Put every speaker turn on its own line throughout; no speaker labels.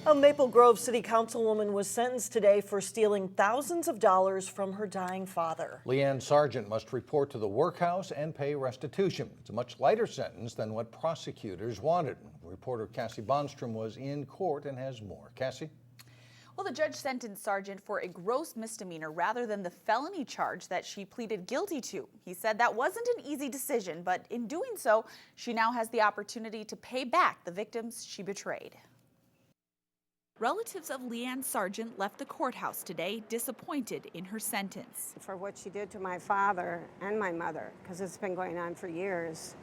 A Maple Grove City Councilwoman was sentenced today for stealing thousands of dollars from her dying father.
LeAnn Sargent must report to the workhouse and pay restitution. It's a much lighter sentence than what prosecutors wanted. Reporter Cassie Bonstrom was in court and has more. Cassie?
Well, the judge sentenced Sargent for a gross misdemeanor rather than the felony charge that she pleaded guilty to. He said that wasn't an easy decision, but in doing so, she now has the opportunity to pay back the victims she betrayed. Relatives of LeAnn Sargent left the courthouse today disappointed in her sentence.
For what she did to my father and my mother, because it's been going on for years,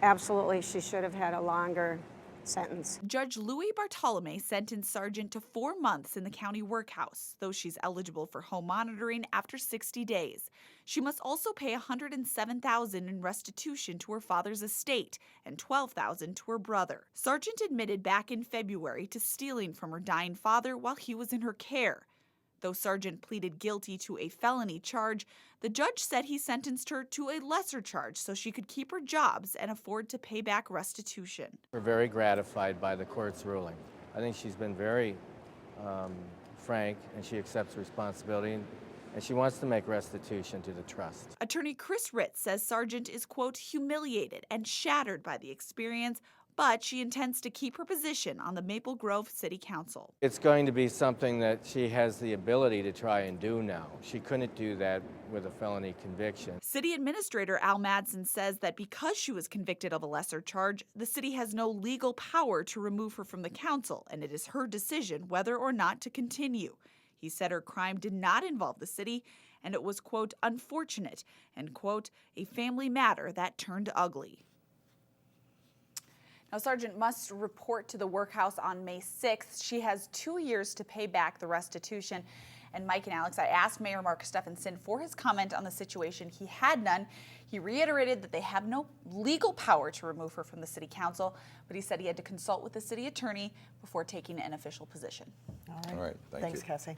absolutely she should have had a longer sentence.
Judge Louis Bartolome sentenced Sargent to 4 months in the county workhouse, though she's eligible for home monitoring after 60 days. She must also pay $107,000 in restitution to her father's estate and $12,000 to her brother. Sargent admitted back in February to stealing from her dying father while he was in her care. Though Sargent pleaded guilty to a felony charge, the judge said he sentenced her to a lesser charge so she could keep her jobs and afford to pay back restitution.
We're very gratified by the court's ruling. I think she's been very frank, and she accepts responsibility, and she wants to make restitution to the trust.
Attorney Chris Ritz says Sargent is, quote, humiliated and shattered by the experience, but she intends to keep her position on the Maple Grove City Council.
It's going to be something that she has the ability to try and do now. She couldn't do that with a felony conviction.
City Administrator Al Madsen says that because she was convicted of a lesser charge, the city has no legal power to remove her from the council, and it is her decision whether or not to continue. He said her crime did not involve the city, and it was, quote, unfortunate, and, quote, a family matter that turned ugly. Now, Sargent must report to the workhouse on May 6th. She has 2 years to pay back the restitution. And Mike and Alex, I asked Mayor Mark Stephenson for his comment on the situation. He had none. He reiterated that they have no legal power to remove her from the city council, but he said he had to consult with the city attorney before taking an official position.
All right.
Thanks,
Cassie.